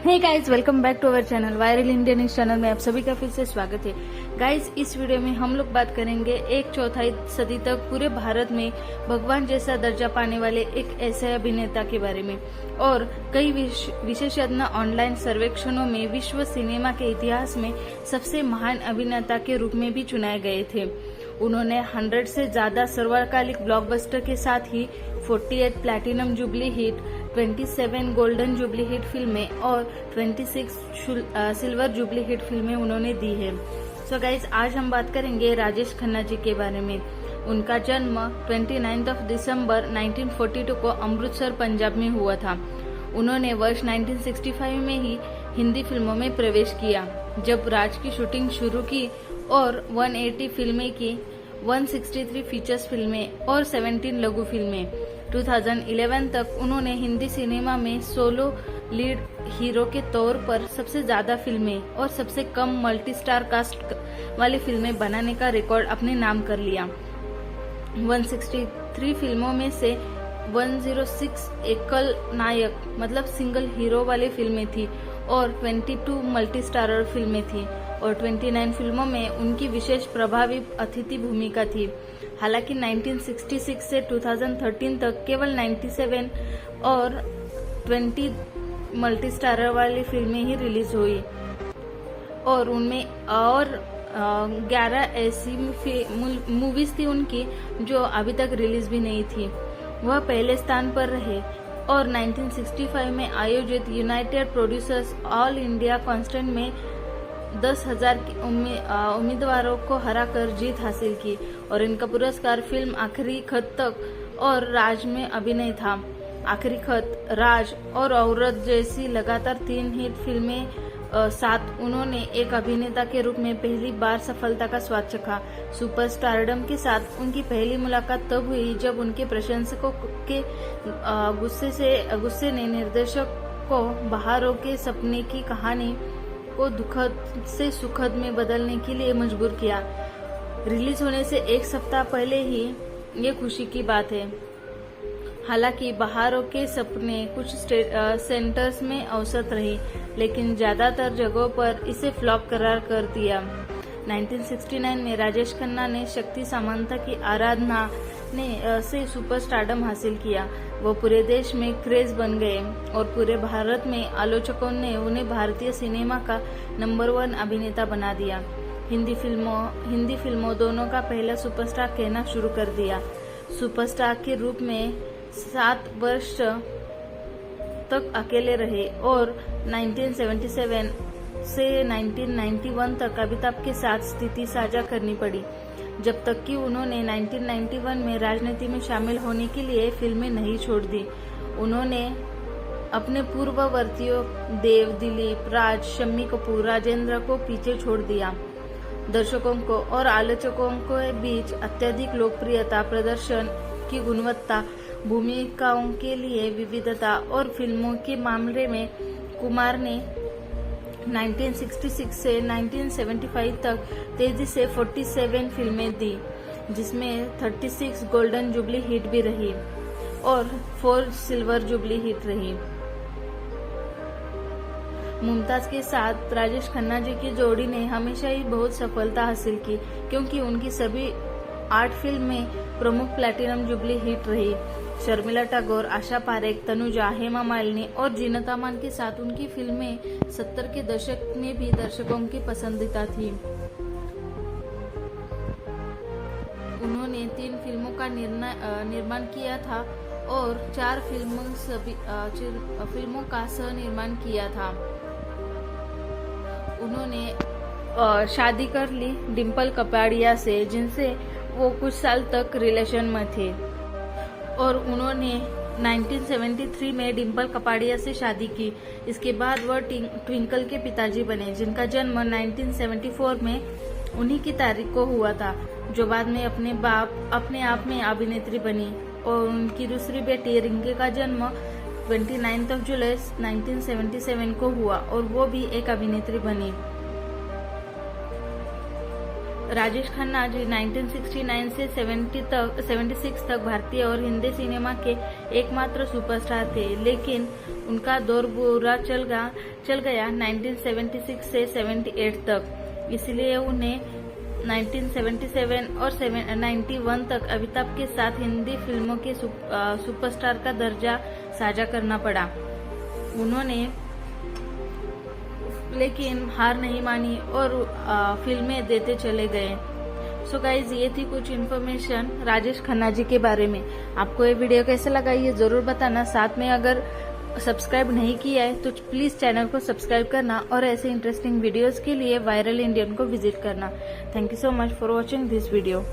Hey guys, welcome back to our channel viral Indian news channel में आप सभी का फिर से स्वागत है। गाइस, इस वीडियो में हम लोग बात करेंगे एक चौथाई सदी तक पूरे भारत में भगवान जैसा दर्जा पाने वाले एक ऐसे अभिनेता के बारे में। और कई विशेषज्ञ ऑनलाइन सर्वेक्षणों में विश्व सिनेमा के इतिहास में सबसे महान अभिनेता के रूप में भी चुनाए गए थे। उन्होंने 100 से ज्यादा सर्वकालिक ब्लॉकबस्टर के साथ ही 48 platinum jubilee hit, 27 golden jubilee hit फिल्में और 26 सिल्वर जुबली हिट फिल्में उन्होंने दी है। सो गाइज, आज हम बात करेंगे राजेश खन्ना जी के बारे में। उनका जन्म 29 दिसंबर 1942 को अमृतसर पंजाब में हुआ था। उन्होंने वर्ष 1965 में ही हिंदी फिल्मों में प्रवेश किया, जब राज की शूटिंग शुरू की और 180 फिल्में की, 163 फीचर्स फिल्में और 17 लघु फिल्में। 2011 तक उन्होंने हिंदी सिनेमा में सोलो लीड हीरो के तौर पर सबसे ज्यादा फिल्में और सबसे कम मल्टी स्टार कास्ट वाली फिल्में बनाने का रिकॉर्ड अपने नाम कर लिया। 163 फिल्मों में से 106 एकल नायक मतलब सिंगल हीरो वाली फिल्में थी और 22 मल्टी स्टारर फिल्में थी और 29 फिल्मों में उनकी विशेष प्रभावी अतिथि भूमिका थी। हालांकि 1966 से 2013 तक केवल 97 और 20 मल्टी स्टारर वाली फिल्में ही रिलीज हुई और उनमें और 11 ऐसी मूवीज थी उनकी जो अभी तक रिलीज भी नहीं थी। वह पहले स्थान पर रहे और 1965 में आयोजित United producers all India contest में 10,000 उम्मीदवारों को हराकर जीत हासिल की और इनका पुरस्कार फिल्म आखिरी खत तक और राज में अभिनय था। आखिरी खत, राज और औरत जैसी लगातार 3 हिट फिल्में साथ उन्होंने एक अभिनेता के रूप में पहली बार सफलता का स्वाद चखा। सुपरस्टारडम के साथ उनकी पहली मुलाकात तब हुई जब उनके प्रशंसकों के गुस्से ने निर्देशक को बहारों के सपने की कहानी को दुखद से सुखद में बदलने के लिए मजबूर किया। रिलीज होने से एक सप्ताह पहले ही ये खुशी की बात है। हालांकि बहारों के सपने कुछ सेंटर्स में औसत रही, लेकिन ज्यादातर जगहों पर इसे फ्लॉप करार कर दिया। 1969 में राजेश खन्ना ने शक्ति सामंता की आराधना से सुपरस्टारडम हासिल किया। वो पूरे देश में क्रेज बन गए और पूरे भारत में आलोचकों ने उन्हें भारतीय सिनेमा का नंबर 1 अभिनेता बना दिया। हिंदी फिल्मों दोनों का पहला सुपरस्टार कहना शुरू कर दिया। सुपरस्टार के रूप में 7 वर्ष तक अकेले रहे और 1977 से 1991 तक अमिताभ के साथ स्थिति साझा करनी पड़ी, जब तक कि उन्होंने 1991 में राजनीति में शामिल होने के लिए फिल्में नहीं छोड़ दी। उन्होंने अपने पूर्ववर्तियों देव, दिलीप, राज, शम्मी कपूर, राजेंद्र को पीछे छोड़ दिया। दर्शकों को और आलोचकों के बीच अत्यधिक लोकप्रियता, प्रदर्शन की गुणवत्ता, भूमिकाओं के लिए विविधता और फिल्मों के मामले में कुमार ने 1966 से 1975 तक तेजी से 47 फिल्में दी, जिसमें 36 गोल्डन जुबली हिट भी रही और 4 सिल्वर जुबली हिट रही। मुमताज के साथ राजेश खन्ना जी की जोड़ी ने हमेशा ही बहुत सफलता हासिल की, क्योंकि उनकी सभी 8 फिल्में प्रमुख प्लैटिनम जुबली हिट रही। शर्मिला टैगोर, आशा पारेख, तनुजा, हेमा मालिनी और जीनत अमान के साथ उनकी फिल्में 70 के दशक में भी दर्शकों की पसंदीदा थी। उन्होंने 3 फिल्मों का निर्माण किया था और 4 फिल्मों का सह निर्माण किया था। उन्होंने शादी कर ली डिम्पल कपाड़िया से, जिनसे वो कुछ साल तक रिलेशन में थे और उन्होंने 1973 में डिम्पल कपाड़िया से शादी की। इसके बाद वह ट्विंकल के पिताजी बने, जिनका जन्म 1974 में उन्हीं की तारीख को हुआ था, जो बाद में अपने आप में अभिनेत्री बनी। और उनकी दूसरी बेटी रिंकी का जन्म 29 जुलाई 1977 को हुआ और वो भी एक अभिनेत्री बनी। राजेश खन्ना जी 1969 से 76 तक भारतीय और हिंदी सिनेमा के एकमात्र सुपरस्टार थे, लेकिन उनका दौर बुरा चल गया 1976 से 78 तक। इसलिए उन्हें 1977 और 91 तक अमिताभ के साथ हिंदी फिल्मों के सुपरस्टार का दर्जा साझा करना पड़ा। उन्होंने लेकिन हार नहीं मानी और फिल्में देते चले गए। सो गाइज, ये थी कुछ इन्फॉर्मेशन राजेश खन्ना जी के बारे में। आपको ये वीडियो कैसा लगा ये जरूर बताना। साथ में अगर सब्सक्राइब नहीं किया है तो प्लीज चैनल को सब्सक्राइब करना और ऐसे इंटरेस्टिंग वीडियोस के लिए वायरल इंडियन को विजिट करना। Thank you so much for watching this video.